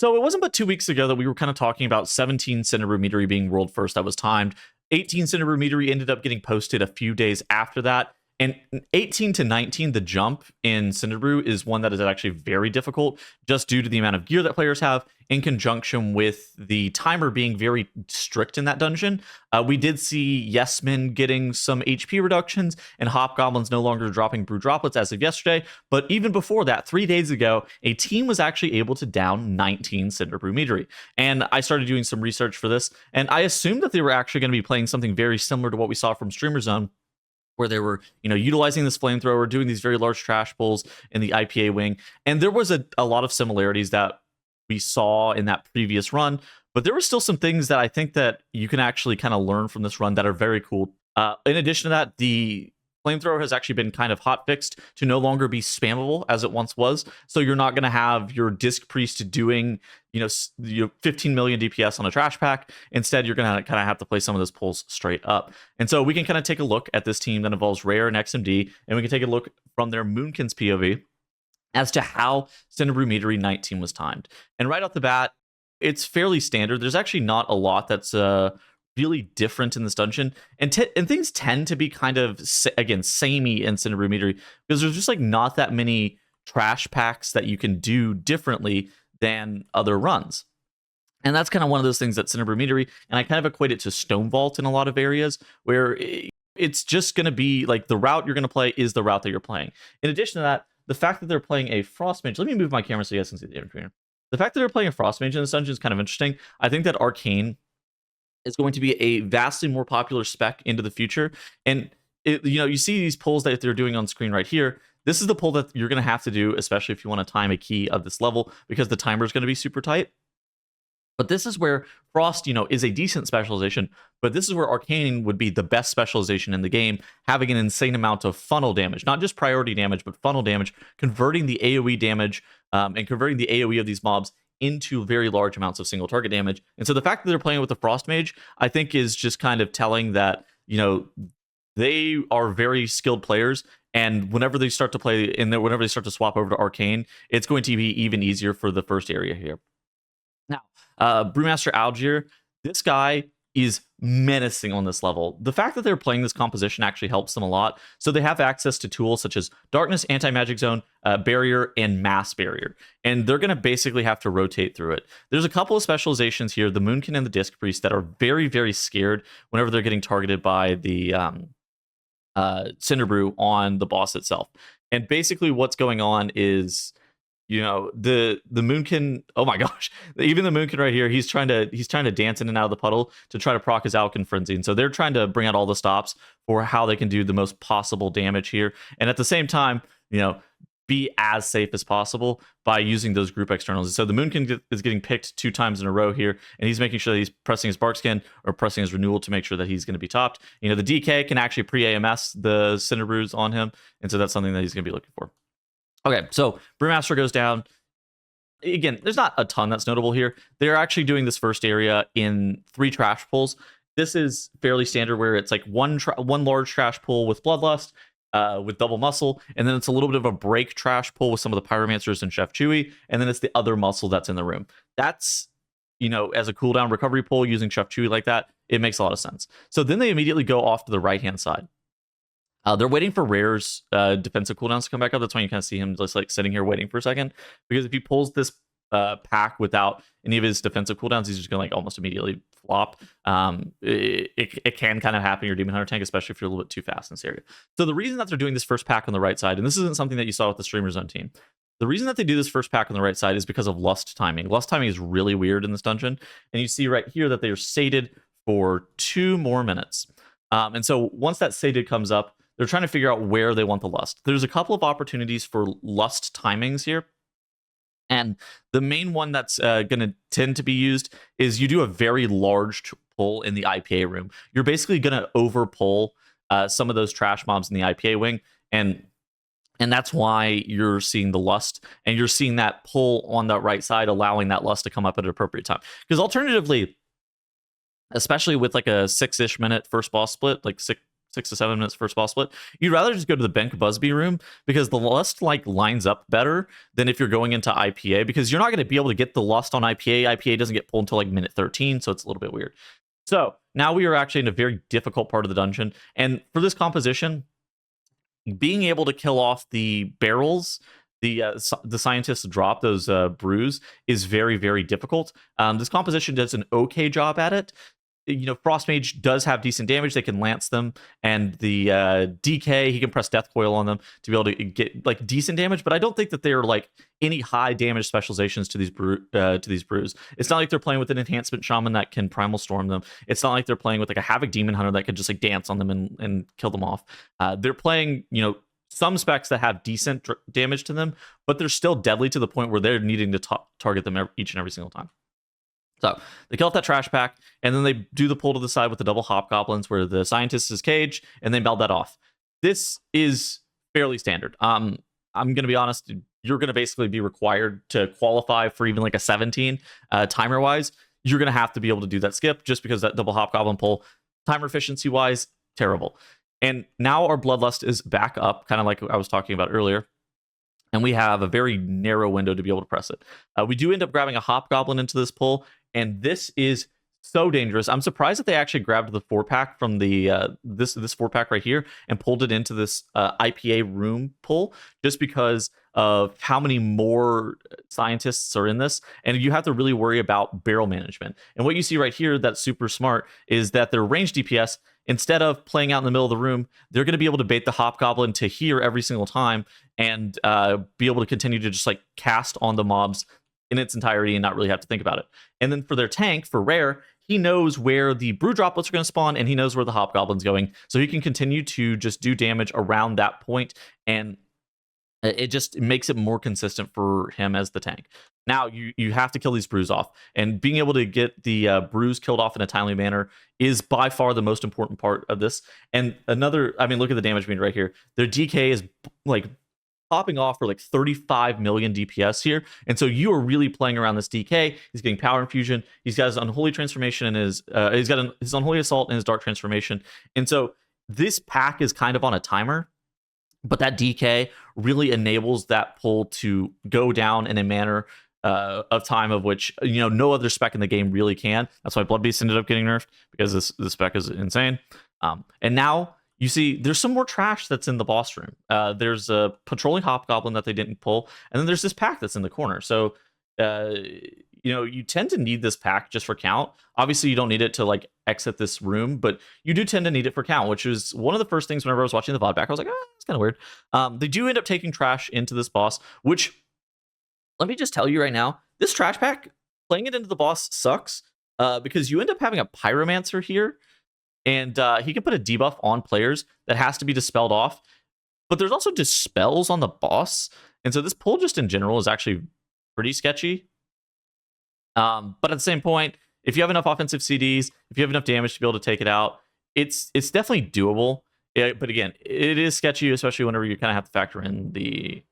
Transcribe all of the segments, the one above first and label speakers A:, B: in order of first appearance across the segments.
A: So it wasn't but 2 weeks ago that we were kind of talking about 17 Cinderbrew Meadery being world first. That was timed. 18 Cinderbrew Meadery ended up getting posted a few days after that. And 18 to 19, the jump in Cinderbrew is one that is actually very difficult just due to the amount of gear that players have in conjunction with the timer being very strict in that dungeon. We did see Yesmen getting some HP reductions and Hobgoblins no longer dropping brew droplets as of yesterday. But even before that, 3 days ago, a team was actually able to down 19 Cinderbrew Meadery. And I started doing some research for this, and I assumed that they were actually going to be playing something very similar to what we saw from Streamer Zone, where they were, utilizing this flamethrower, doing these very large trash pulls in the IPA wing. And there was a lot of similarities that we saw in that previous run, but there were still some things that I think that you can actually kind of learn from this run that are very cool. In addition to that, the flamethrower has actually been kind of hot fixed to no longer be spammable as it once was. So you're not going to have your disc priest doing, 15 million DPS on a trash pack. Instead, you're going to kind of have to play some of those pulls straight up. And so we can kind of take a look at this team that involves Rare and XMD, and we can take a look from their Moonkin's POV as to how Cinderbrew Meadery 19 was timed. And right off the bat, it's fairly standard. There's actually not a lot that's really different in this dungeon, and things tend to be kind of samey in Cinderbrew Meadery because there's just like not that many trash packs that you can do differently than other runs. And that's kind of one of those things that Cinderbrew Meadery, and I kind of equate it to Stone Vault in a lot of areas where it's just going to be like the route you're going to play is the route that you're playing. In addition to that, the fact that they're playing a Frost Mage, let me move my camera so you guys can see the difference here. The fact that they're playing a Frost Mage in this dungeon is kind of interesting. I think that Arcane is going to be a vastly more popular spec into the future. And you see these pulls that they're doing on screen right here. This is the pull that you're going to have to do, especially if you want to time a key of this level, because the timer is going to be super tight. But this is where Frost, is a decent specialization, but this is where Arcane would be the best specialization in the game, having an insane amount of funnel damage, not just priority damage, but funnel damage, converting the AoE damage and converting the AoE of these mobs into very large amounts of single target damage. And so the fact that they're playing with the Frost Mage, I think is just kind of telling that, they are very skilled players. And whenever they start to play whenever they start to swap over to Arcane, it's going to be even easier for the first area here. Now, Brewmaster Algier, this guy is menacing on this level. The fact that they're playing this composition actually helps them a lot. So they have access to tools such as Darkness, Anti-Magic Zone, Barrier, and Mass Barrier. And they're going to basically have to rotate through it. There's a couple of specializations here, the Moonkin and the Disc Priest, that are very, very scared whenever they're getting targeted by the Cinderbrew on the boss itself. And basically what's going on is, the Moonkin, oh my gosh, even the Moonkin right here, he's trying to dance in and out of the puddle to try to proc his Alkin Frenzy. And so they're trying to bring out all the stops for how they can do the most possible damage here. And at the same time, be as safe as possible by using those group externals. And so the Moonkin is getting picked 2 times in a row here, and he's making sure that he's pressing his Barkskin or pressing his Renewal to make sure that he's going to be topped. The DK can actually pre-AMS the Cinderbrews on him, and so that's something that he's going to be looking for. Okay, so Brewmaster goes down. Again, there's not a ton that's notable here. They're actually doing this first area in 3 trash pulls. This is fairly standard where it's like one large trash pull with Bloodlust, with double muscle, and then it's a little bit of a break trash pull with some of the Pyromancers and Chef Chewy, and then it's the other muscle that's in the room. That's, as a cooldown recovery pull using Chef Chewy like that, it makes a lot of sense. So then they immediately go off to the right-hand side. They're waiting for Rare's defensive cooldowns to come back up. That's why you kind of see him just like sitting here waiting for a second, because if he pulls this pack without any of his defensive cooldowns, he's just gonna like almost immediately flop. It can kind of happen in your Demon Hunter tank, especially if you're a little bit too fast in this area. So the reason that they're doing this first pack on the right side, and this isn't something that you saw with the Streamer Zone team, the reason that they do this first pack on the right side is because of lust timing. Lust timing is really weird in this dungeon, and you see right here that they are sated for 2 more minutes. And so once that sated comes up, they're trying to figure out where they want the lust. There's a couple of opportunities for lust timings here. And the main one that's going to tend to be used is you do a very large pull in the IPA room. You're basically going to over pull some of those trash mobs in the IPA wing. And that's why you're seeing the lust. And you're seeing that pull on the right side, allowing that lust to come up at an appropriate time. Because alternatively, especially with like a 6-ish minute first boss split, like 6 to 7 minutes first boss split, you'd rather just go to the Bank Buzzby room because the lust like lines up better than if you're going into IPA, because you're not going to be able to get the lust on IPA. IPA doesn't get pulled until like minute 13, so it's a little bit weird. So now we are actually in a very difficult part of the dungeon, and for this composition, being able to kill off the barrels the scientists drop, those brews, is very, very difficult. This composition does an okay job at it. Frost Mage does have decent damage. They can lance them, and the DK, he can press Death Coil on them to be able to get like decent damage. But I don't think that they're like any high damage specializations to these brews. It's not like they're playing with an enhancement shaman that can primal storm them. It's not like they're playing with like a havoc demon hunter that can just like dance on them and kill them off. They're playing some specs that have decent damage to them, but they're still deadly to the point where they're needing to target them each and every single time. So they kill off that trash pack, and then they do the pull to the side with the double hobgoblins where the scientist is caged, and they meld that off. This is fairly standard. I'm going to be honest, you're going to basically be required to qualify for even like a 17 timer-wise. You're going to have to be able to do that skip just because that double hobgoblin pull, timer efficiency-wise, terrible. And now our Bloodlust is back up, kind of like I was talking about earlier. And we have a very narrow window to be able to press it. We do end up grabbing a Hobgoblin into this pull, and this is so dangerous. I'm surprised that they actually grabbed the 4-pack from the this 4-pack right here and pulled it into this IPA room pull, just because of how many more scientists are in this, and you have to really worry about barrel management. And what you see right here that's super smart is that their range DPS, instead of playing out in the middle of the room, they're going to be able to bait the Hobgoblin to here every single time and be able to continue to just like cast on the mobs in its entirety and not really have to think about it. And then for their tank, for Rare, he knows where the brew droplets are going to spawn, and he knows where the Hobgoblin's going, so he can continue to just do damage around that point, and it just makes it more consistent for him as the tank. Now, you have to kill these brews off, and being able to get the brews killed off in a timely manner is by far the most important part of this. And look at the damage meter right here. Their DK is like popping off for like 35 million DPS here, and so you are really playing around this DK. He's getting power infusion. He's got his unholy transformation and his his unholy assault and his dark transformation, and so this pack is kind of on a timer. But that DK really enables that pull to go down in a manner of time of which no other spec in the game really can. That's why Bloodbeast ended up getting nerfed, because this spec is insane. And now you see there's some more trash that's in the boss room. There's a patrolling Hobgoblin that they didn't pull, and then there's this pack that's in the corner. So you tend to need this pack just for count. Obviously, you don't need it to like exit this room, but you do tend to need it for count, which is one of the first things whenever I was watching the VOD back, I was like, it's kind of weird. They do end up taking trash into this boss, which, let me just tell you right now, this trash pack, playing it into the boss sucks, because you end up having a Pyromancer here, and he can put a debuff on players that has to be dispelled off, but there's also dispels on the boss, and so this pull just in general is actually pretty sketchy. But at the same point, if you have enough offensive CDs, if you have enough damage to be able to take it out, it's definitely doable. But again, it is sketchy, especially whenever you kind of have to factor in the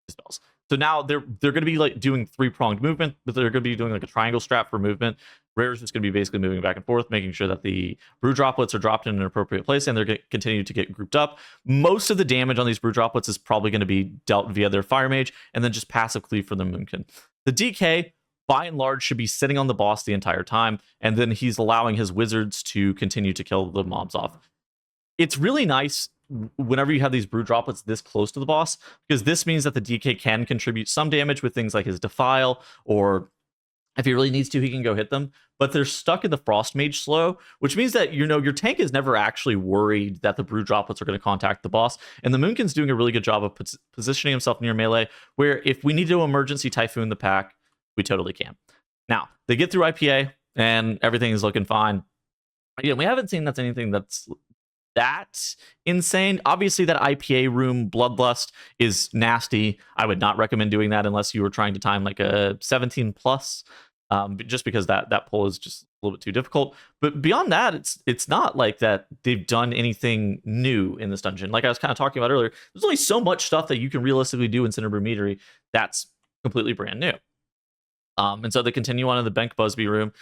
A: spells. So now they're going to be like doing 3-pronged movement, but they're going to be doing like a triangle strap for movement. Rare is just going to be basically moving back and forth, making sure that the brew droplets are dropped in an appropriate place, and they're going to continue to get grouped up. Most of the damage on these brew droplets is probably going to be dealt via their Fire Mage, and then just passive cleave for the Moonkin. The DK, by and large, should be sitting on the boss the entire time, and then he's allowing his wizards to continue to kill the mobs off. It's really nice whenever you have these brew droplets this close to the boss, because this means that the DK can contribute some damage with things like his Defile, or if he really needs to, he can go hit them. But they're stuck in the Frost Mage slow, which means that your tank is never actually worried that the brew droplets are going to contact the boss. And the Moonkin's doing a really good job of positioning himself near melee, where if we need to emergency Typhoon the pack, we totally can. Now, they get through IPA, and everything is looking fine. Again, we haven't seen that's anything that's that insane. Obviously, that IPA room Bloodlust is nasty. I would not recommend doing that unless you were trying to time like a 17 plus, just because that pull is just a little bit too difficult. But beyond that, it's not like that they've done anything new in this dungeon. Like I was kind of talking about earlier, there's only so much stuff that you can realistically do in Cinderbrew Meadery that's completely brand new. And so they continue on in the Bank Buzzby room.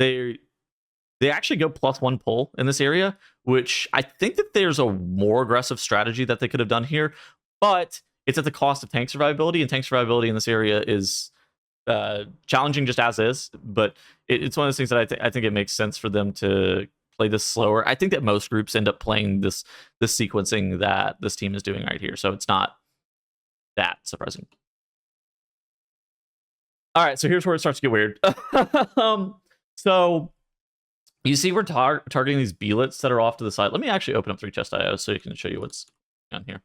A: They actually go +1 pull in this area, which I think that there's a more aggressive strategy that they could have done here, but it's at the cost of tank survivability, and tank survivability in this area is challenging just as is. But it's one of those things that I think it makes sense for them to play this slower. I think that most groups end up playing this sequencing that this team is doing right here, so it's not that surprising. All right, so here's where it starts to get weird. So you see we're targeting these beelets that are off to the side. Let me actually open up 3chest.io so you can show you what's on here.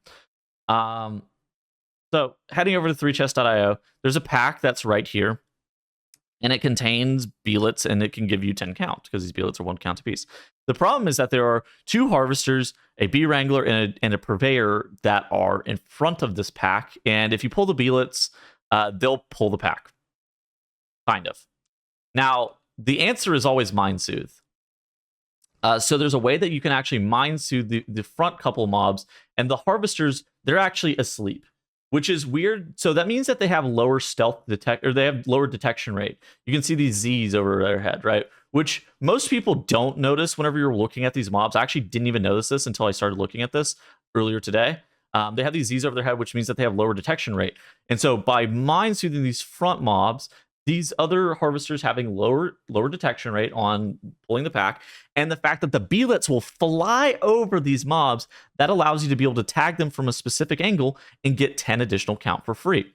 A: So heading over to 3chest.io, there's a pack that's right here, and it contains beelets, and it can give you 10 count because these beelets are 1 count apiece. The problem is that there are 2 harvesters, a bee wrangler, and a purveyor that are in front of this pack, and if you pull the beelets, they'll pull the pack. Kind of. Now, the answer is always Mind Soothe. So there's a way that you can actually Mind Soothe the front couple mobs, and the harvesters, they're actually asleep, which is weird. So that means that they have lower stealth detect, or they have lower detection rate. You can see these Z's over their head, right? Which most people don't notice whenever you're looking at these mobs. I actually didn't even notice this until I started looking at this earlier today. They have these Z's over their head, which means that they have lower detection rate. And so by Mind Soothing these front mobs, these other harvesters having lower detection rate on pulling the pack, and the fact that the beelets will fly over these mobs, that allows you to be able to tag them from a specific angle and get 10 additional count for free.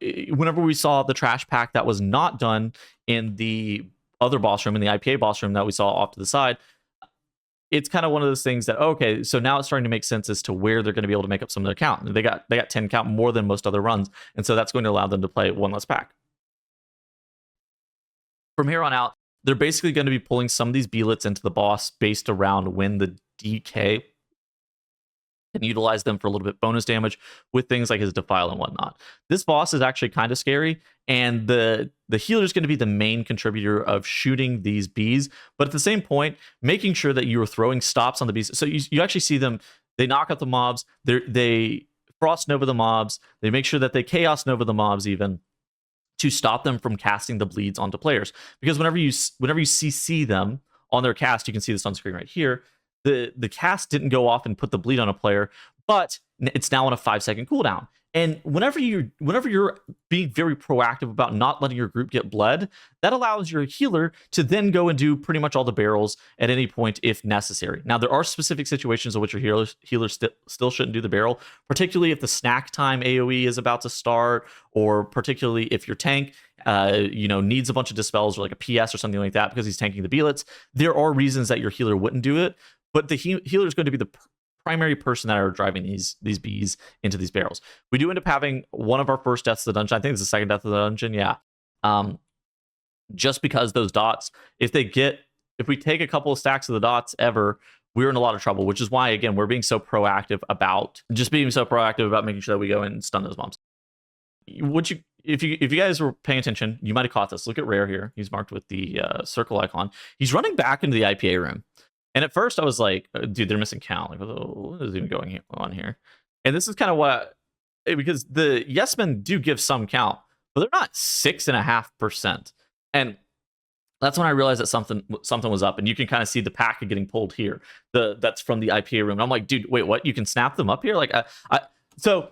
A: Whenever we saw the trash pack that was not done in the other boss room, in the IPA boss room that we saw off to the side, it's kind of one of those things that, okay, so now it's starting to make sense as to where they're going to be able to make up some of their count. They got 10 count more than most other runs, and so that's going to allow them to play 1 less pack. From here on out, they're basically going to be pulling some of these beelets into the boss based around when the DK can utilize them for a little bit bonus damage with things like his Defile and whatnot. This boss is actually kind of scary, and the healer is going to be the main contributor of shooting these bees, but at the same point, making sure that you are throwing stops on the bees. So you actually see them, they knock out the mobs, they Frost Nova the mobs, they make sure that they Chaos Nova the mobs even, to stop them from casting the bleeds onto players. Because whenever you CC them on their cast, you can see this on screen right here, the cast didn't go off and put the bleed on a player, but it's now on a 5-second cooldown. And whenever you're being very proactive about not letting your group get bled, that allows your healer to then go and do pretty much all the barrels at any point if necessary. Now, there are specific situations in which your healer still shouldn't do the barrel, particularly if the snack time AoE is about to start, or particularly if your tank needs a bunch of dispels or like a PS or something like that because he's tanking the beelets. There are reasons that your healer wouldn't do it, but the healer is going to be the primary person that are driving these bees into these barrels. We do end up having one of our first deaths of the dungeon. I think it's the second death of the dungeon. Yeah. Just because those dots, if we take a couple of stacks of the dots ever, we're in a lot of trouble, which is why, again, we're being so proactive about making sure that we go and stun those bombs. If you guys were paying attention, you might have caught this. Look at Rare here. He's marked with the circle icon. He's running back into the IPA room. And at first I was like, dude, they're missing count. Like, what is even going on here? And this is kind of because the yes men do give some count, but they're not 6.5%. And that's when I realized that something was up. And you can kind of see the pack getting pulled here. That's from the IPA room. And I'm like, dude, wait, what? You can snap them up here? Like, so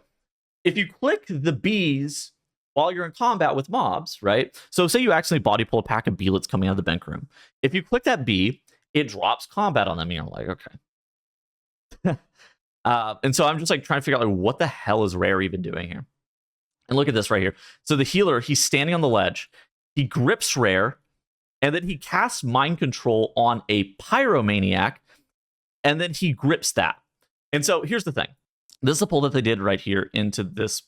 A: if you click the bees while you're in combat with mobs, right? So say you accidentally body pull a pack of beelets coming out of the bank room. If you click that bee, it drops combat on them. And you're like, okay. And so I'm just like trying to figure out like what the hell is Rare even doing here? And look at this right here. So the healer, he's standing on the ledge. He grips Rare, and then he casts Mind Control on a Pyromaniac, and then he grips that. And so here's the thing. This is a pull that they did right here into this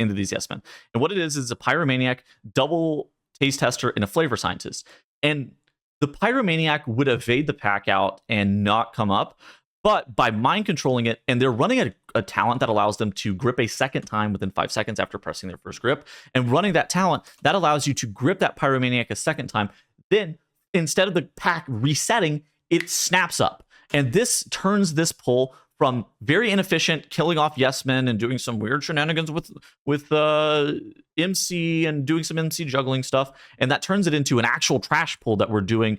A: into these yes men. And what it is a Pyromaniac, double taste tester, and a flavor scientist. And the Pyromaniac would evade the pack out and not come up, but by mind controlling it, and they're running a talent that allows them to grip a second time within 5 seconds after pressing their first grip, and running that talent, that allows you to grip that Pyromaniac a second time. Then, instead of the pack resetting, it snaps up. And this turns this pull from very inefficient killing off yes men and doing some weird shenanigans with MC and doing some MC juggling stuff, and that turns it into an actual trash pull that we're doing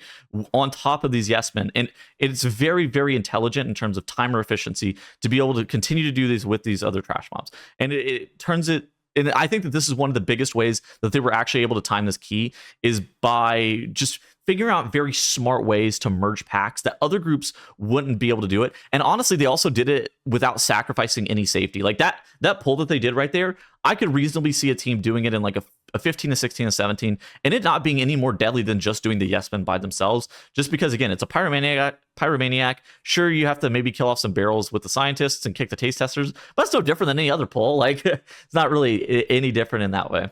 A: on top of these yes men. And it's very, very intelligent in terms of timer efficiency to be able to continue to do these with these other trash mobs. And it turns it, and I think that this is one of the biggest ways that they were actually able to time this key, is by just figuring out very smart ways to merge packs that other groups wouldn't be able to do it. And honestly, they also did it without sacrificing any safety. Like that pull that they did right there, I could reasonably see a team doing it in like a 15 to 16 to 17, and it not being any more deadly than just doing the yes men by themselves. Just because, again, it's a pyromaniac. Sure, you have to maybe kill off some barrels with the scientists and kick the taste testers, but it's no different than any other pull. Like, it's not really any different in that way.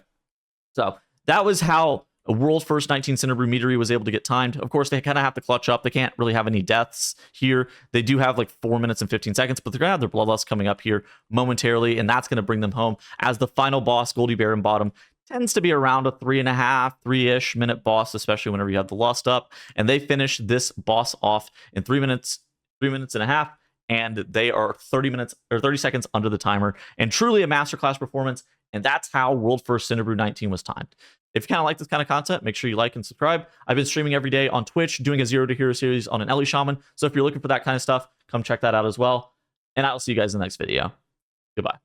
A: So that was how a world first 19 Cinderbrew Meadery was able to get timed. Of course, they kind of have to clutch up. They can't really have any deaths here. They do have like 4 minutes and 15 seconds, but they're going to have their bloodlust coming up here momentarily, and that's going to bring them home as the final boss, Goldie Baron Bottom, tends to be around a 3.5, 3-ish minute boss, especially whenever you have the lust up. And they finish this boss off in 3 minutes and a half, and they are 30 seconds under the timer, and truly a masterclass performance. And that's how world first Cinderbrew 19 was timed. If you kind of like this kind of content, make sure you like and subscribe. I've been streaming every day on Twitch, doing a Zero to Hero series on an Ellie Shaman. So if you're looking for that kind of stuff, come check that out as well. And I'll see you guys in the next video. Goodbye.